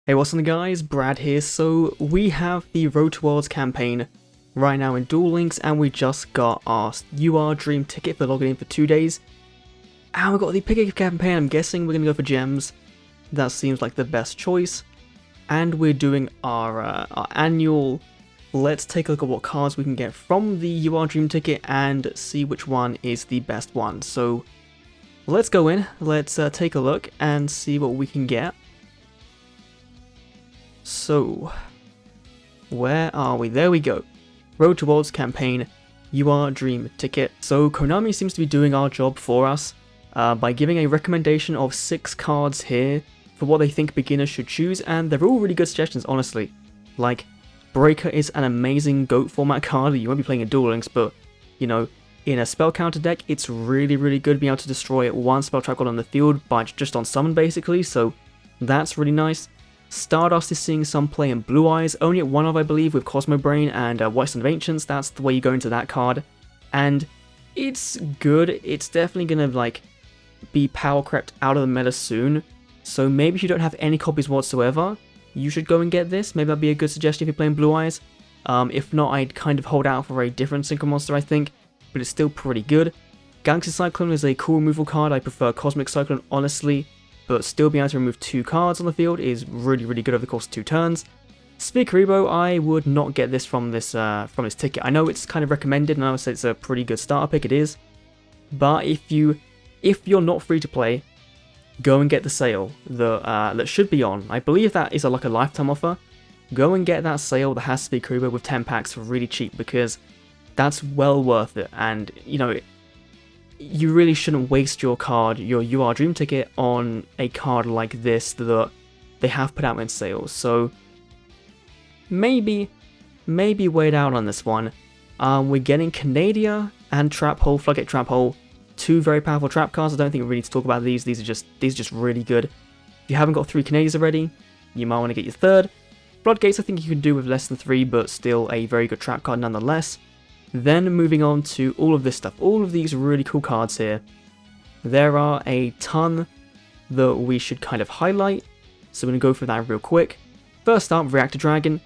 Hey, what's on guys? Brad here. So we have the Road to Worlds campaign right now in Duel Links, and we just got our UR Dream ticket for logging in for 2 days. And we got the pick campaign. I'm guessing we're gonna go for gems. That seems like the best choice. And we're doing our annual. Let's take a look at what cards we can get from the UR Dream ticket and see which one is the best one. So let's go in. Let's take a look and see what we can get. So, where are we? There we go. Road to Worlds campaign, UR Dream ticket. So Konami seems to be doing our job for us by giving a recommendation of 6 cards here for what they think beginners should choose, and they're all really good suggestions, honestly. Like, Breaker is an amazing GOAT format card that you won't be playing in Duel Links, but, you know, in a spell counter deck, it's really good being able to destroy one spell trap card on the field by just on summon, basically, so that's really nice. Stardust is seeing some play in Blue Eyes, only at 1 of, I believe, with Cosmo Brain and White Sun of Ancients. That's the way you go into that card. And it's good. It's definitely going to, like, be power crept out of the meta soon. So maybe if you don't have any copies whatsoever, you should go and get this. Maybe that'd be a good suggestion if you're playing Blue Eyes. If not, I'd kind of hold out for a different Synchro Monster, I think. But it's still pretty good. Galaxy Cyclone is a cool removal card. I prefer Cosmic Cyclone, honestly. But still being able to remove 2 cards on the field is really good over the course of 2 turns. Speakeribo, I would not get this from this ticket. I know it's kind of recommended, and I would say it's a pretty good starter pick. It is, but if you're not free to play, go and get the sale that should be on. I believe that is like a lifetime offer. Go and get that sale that has Speakeribo with 10 packs for really cheap, because that's well worth it. And you know, you really shouldn't waste your UR Dream ticket on a card like this that they have put out in sales. So maybe wait out on this one. We're getting Canadia and Trap Hole, Floodgate Trap Hole, 2 very powerful trap cards. I don't think we need to talk about these. These are just really good. If you haven't got 3 Canadias already, you might want to get your 3rd. Floodgates, I think you can do with less than 3, but still a very good trap card nonetheless. Then moving on to all of this stuff, all of these really cool cards here. There are a ton that we should kind of highlight, so I'm going to go through that real quick. First up, Reactor Dragon.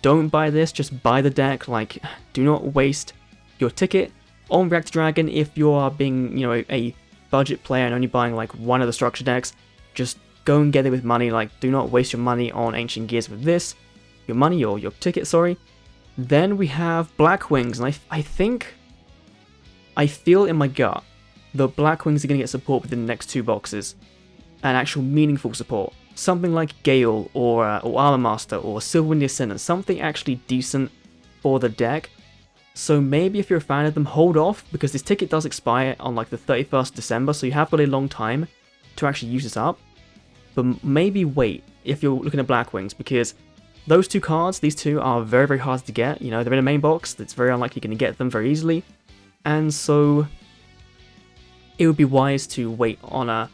Don't buy this, just buy the deck. Like, do not waste your ticket on Reactor Dragon if you are being, you know, a budget player and only buying like one of the structure decks. Just go and get it with money. Like, do not waste your money on Ancient Gears with this. Your ticket, sorry. Then we have Black Wings, and I feel in my gut that Black Wings are going to get support within the next 2 boxes, and actual meaningful support. Something like Gale or Armor Master or Silverwind Ascendant, something actually decent for the deck. So maybe if you're a fan of them, hold off, because this ticket does expire on like the 31st of December, so you have got a long time to actually use this up. But maybe wait if you're looking at Black Wings, because those 2 cards, these 2 are very hard to get. You know, they're in a main box. It's very unlikely you're going to get them very easily. And so it would be wise to wait on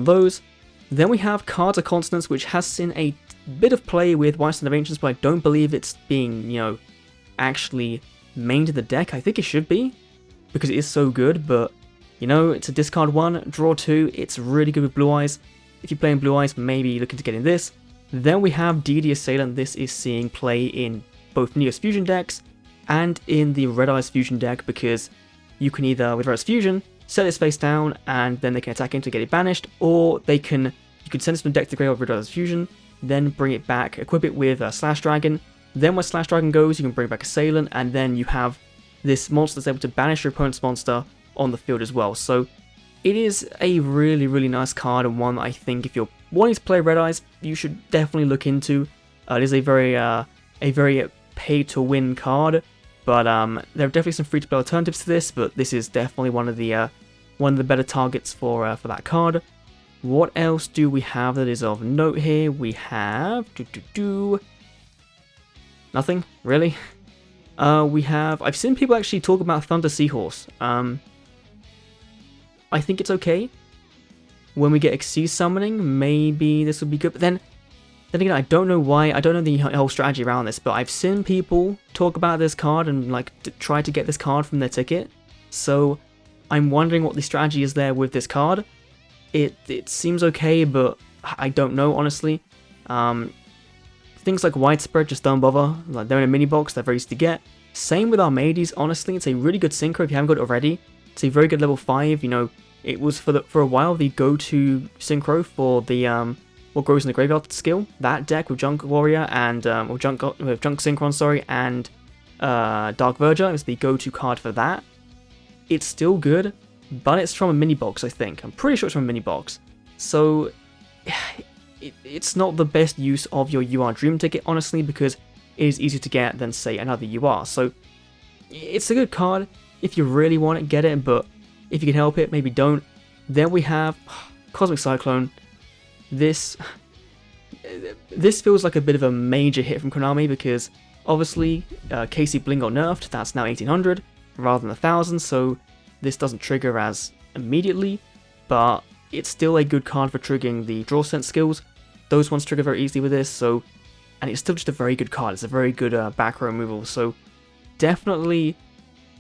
those. Then we have Cards of Consonance, which has seen a bit of play with White Sun of Ancients, but I don't believe it's being, you know, actually mained in the deck. I think it should be, because it is so good, but, you know, it's a discard 1, draw 2. It's really good with Blue Eyes. If you're playing Blue Eyes, maybe looking to get in this. Then we have DD Assailant. This is seeing play in both Neos Fusion decks and in the Red Eyes Fusion deck, because you can either, with Red Eyes Fusion, set this face down and then they can attack him to get it banished, or you can send this from deck to graveyard with Red Eyes Fusion, then bring it back, equip it with Slash Dragon. Then when Slash Dragon goes, you can bring back Assailant, and then you have this monster that's able to banish your opponent's monster on the field as well. So it is a really nice card, and one that I think if you're wanting to play Red Eyes, you should definitely look into. It is a very pay-to-win card, but there are definitely some free-to-play alternatives to this. But this is definitely one of the better targets for that card. What else do we have that is of note here? We have nothing really. I've seen people actually talk about Thunder Seahorse. I think it's okay. When we get Xyz summoning, maybe this would be good. But then again, I don't know why. I don't know the whole strategy around this, but I've seen people talk about this card and like try to get this card from their ticket. So I'm wondering what the strategy is there with this card. It seems okay, but I don't know, honestly. Things like Widespread, just don't bother. Like, they're in a mini box, they're very easy to get. Same with Armades, honestly, it's a really good synchro if you haven't got it already. It's a very good level 5, you know, it was for a while the go-to synchro for the what grows in the graveyard skill. That deck with Junk Warrior and with Junk Synchron, sorry, and Dark Verger is the go-to card for that. It's still good, but it's from a mini box, I think. I'm pretty sure it's from a mini box. So it's not the best use of your UR Dream ticket, honestly, because it is easier to get than, say, another UR. So it's a good card. If you really want it, get it, but if you can help it, maybe don't. Then we have Cosmic Cyclone. This feels like a bit of a major hit from Konami because obviously KC Bling got nerfed, that's now 1800 rather than 1000, so this doesn't trigger as immediately, but it's still a good card for triggering the Draw Sense skills. Those ones trigger very easily with this, and it's still just a very good card. It's a very good back row removal, so definitely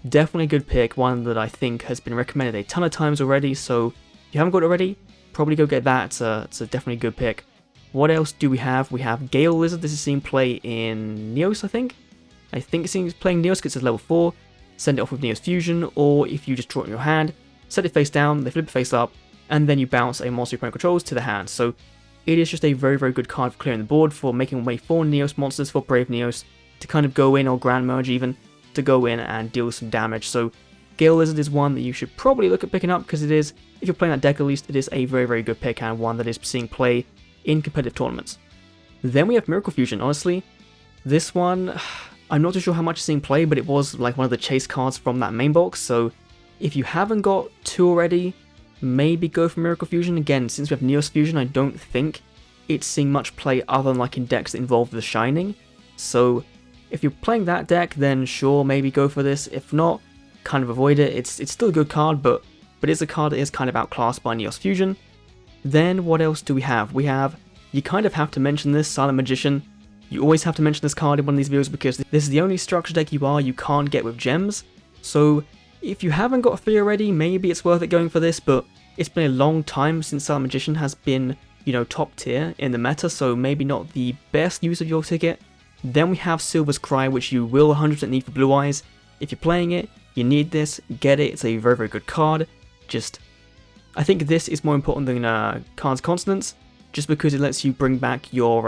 a good pick, one that I think has been recommended a ton of times already, so if you haven't got it already, probably go get that. It's a definitely good pick. What else do we have? We have Gale Lizard. This is seen play in Neos, I think. It's seen playing Neos because it's level 4. Send it off with Neos Fusion, or if you just draw it in your hand, set it face down, they flip it face up, and then you bounce a monster your opponent controls to the hand. So it is just a very, very good card for clearing the board, for making way for Neos monsters, for Brave Neos, to kind of go in, or Grand Merge even, to go in and deal some damage. So Gale Lizard is one that you should probably look at picking up, because it is, if you're playing that deck at least, it is a very, very good pick, and one that is seeing play in competitive tournaments. Then we have Miracle Fusion. Honestly, this one, I'm not too sure how much it's seeing play, but it was like one of the chase cards from that main box, so if you haven't got two already, maybe go for Miracle Fusion. Again, since we have Neos Fusion, I don't think it's seeing much play other than like in decks that involve the Shining, so if you're playing that deck, then sure, maybe go for this. If not, kind of avoid it. It's still a good card, but it's a card that is kind of outclassed by Neos Fusion. Then what else do we have? You kind of have to mention this, Silent Magician. You always have to mention this card in one of these videos because this is the only structure deck you can't get with gems. So if you haven't got 3 already, maybe it's worth it going for this, but it's been a long time since Silent Magician has been, you know, top tier in the meta, so maybe not the best use of your ticket. Then we have Silver's Cry, which you will 100% need for Blue Eyes. If you're playing it, you need this, get it, it's a very, very good card. I think this is more important than Khan's Consonance, just because it lets you bring back your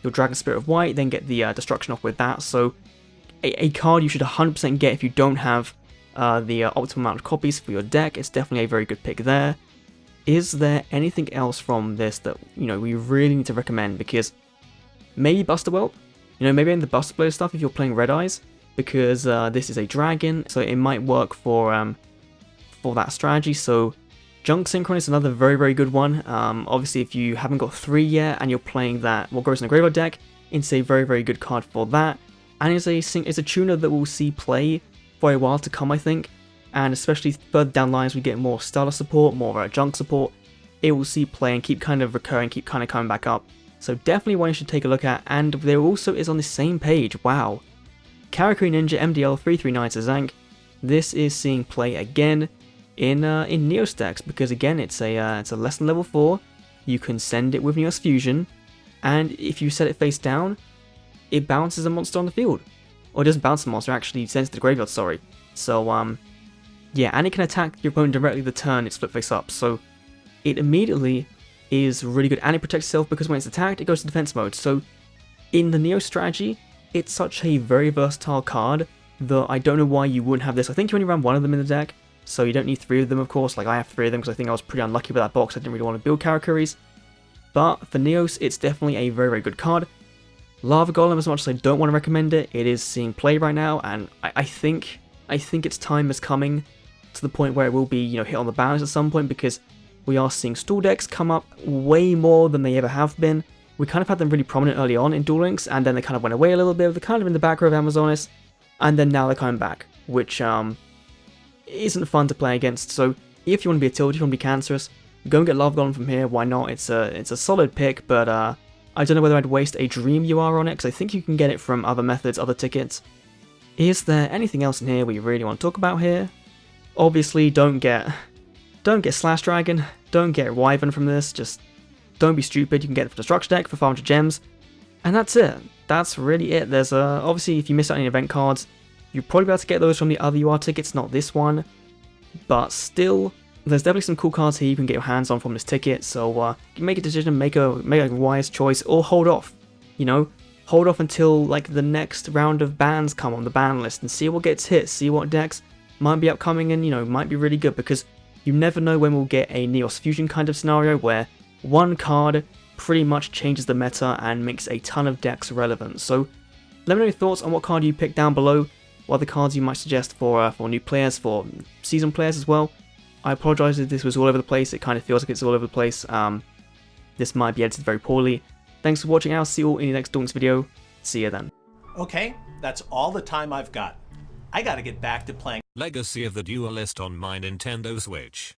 Dragon Spirit of White, then get the destruction off with that. So a card you should 100% get if you don't have the optimal amount of copies for your deck. It's definitely a very good pick there. Is there anything else from this that, you know, we really need to recommend? Because maybe Buster Whelp, you know, maybe in the Buster Blade stuff if you're playing Red Eyes, because this is a dragon, so it might work for that strategy. So Junk Synchron is another very, very good one. Obviously, if you haven't got 3 yet and you're playing that what grows in the graveyard deck, it's a very, very good card for that. And it's a tuner that we'll see play for a while to come, I think. And especially further down lines, we get more Starter support, more Junk support. It will see play and keep kind of recurring, keep kind of coming back up. So definitely one you should take a look at. And there also is on the same page, wow, Karakuri Ninja MDL 339 Zank. This is seeing play again in Neos decks, because again it's a less than level 4. You can send it with Neos Fusion, and if you set it face down, it bounces a monster on the field. Or it doesn't bounce a monster, actually sends it to the graveyard, sorry. So yeah, and it can attack your opponent directly the turn it's flipped face up, so it immediately is really good, and it protects itself because when it's attacked, it goes to defense mode. So in the Neos strategy, it's such a very versatile card that I don't know why you wouldn't have this. I think you only ran 1 of them in the deck, so you don't need 3 of them, of course. Like, I have 3 of them because I think I was pretty unlucky with that box. I didn't really want to build Karakuris. But for Neos, it's definitely a very, very good card. Lava Golem, as much as I don't want to recommend it, it is seeing play right now, and I think its time is coming to the point where it will be, you know, hit on the balance at some point, because we are seeing stall decks come up way more than they ever have been. We kind of had them really prominent early on in Duel Links, and then they kind of went away a little bit. They're kind of in the back row of Amazonis, and then now they're coming back, which isn't fun to play against. So if you want to be a tilt, if you want to be cancerous, go and get Lava Golem from here. Why not? It's a solid pick, but I don't know whether I'd waste a Dream UR on it, because I think you can get it from other methods, other tickets. Is there anything else in here we really want to talk about here? Obviously, don't get Slash Dragon, don't get Wyvern from this. Just don't be stupid, you can get it for the structure deck for 500 gems, and that's it. That's really it. There's obviously, if you miss out any event cards, you'll probably be able to get those from the other UR tickets, not this one, but still, there's definitely some cool cards here you can get your hands on from this ticket, so you can make a decision, make a wise choice, or hold off, you know? Hold off until like the next round of bans come on the ban list and see what gets hit, see what decks might be upcoming and, you know, might be really good, because you never know when we'll get a Neos Fusion kind of scenario where one card pretty much changes the meta and makes a ton of decks relevant. So let me know your thoughts on what card you picked down below, what other cards you might suggest for new players, for seasoned players as well. I apologise if this was all over the place, it kind of feels like it's all over the place. This might be edited very poorly. Thanks for watching, I'll see you all in the next Duel Links video. See you then. Okay, that's all the time I've got. I gotta get back to playing Legacy of the Duelist on my Nintendo Switch.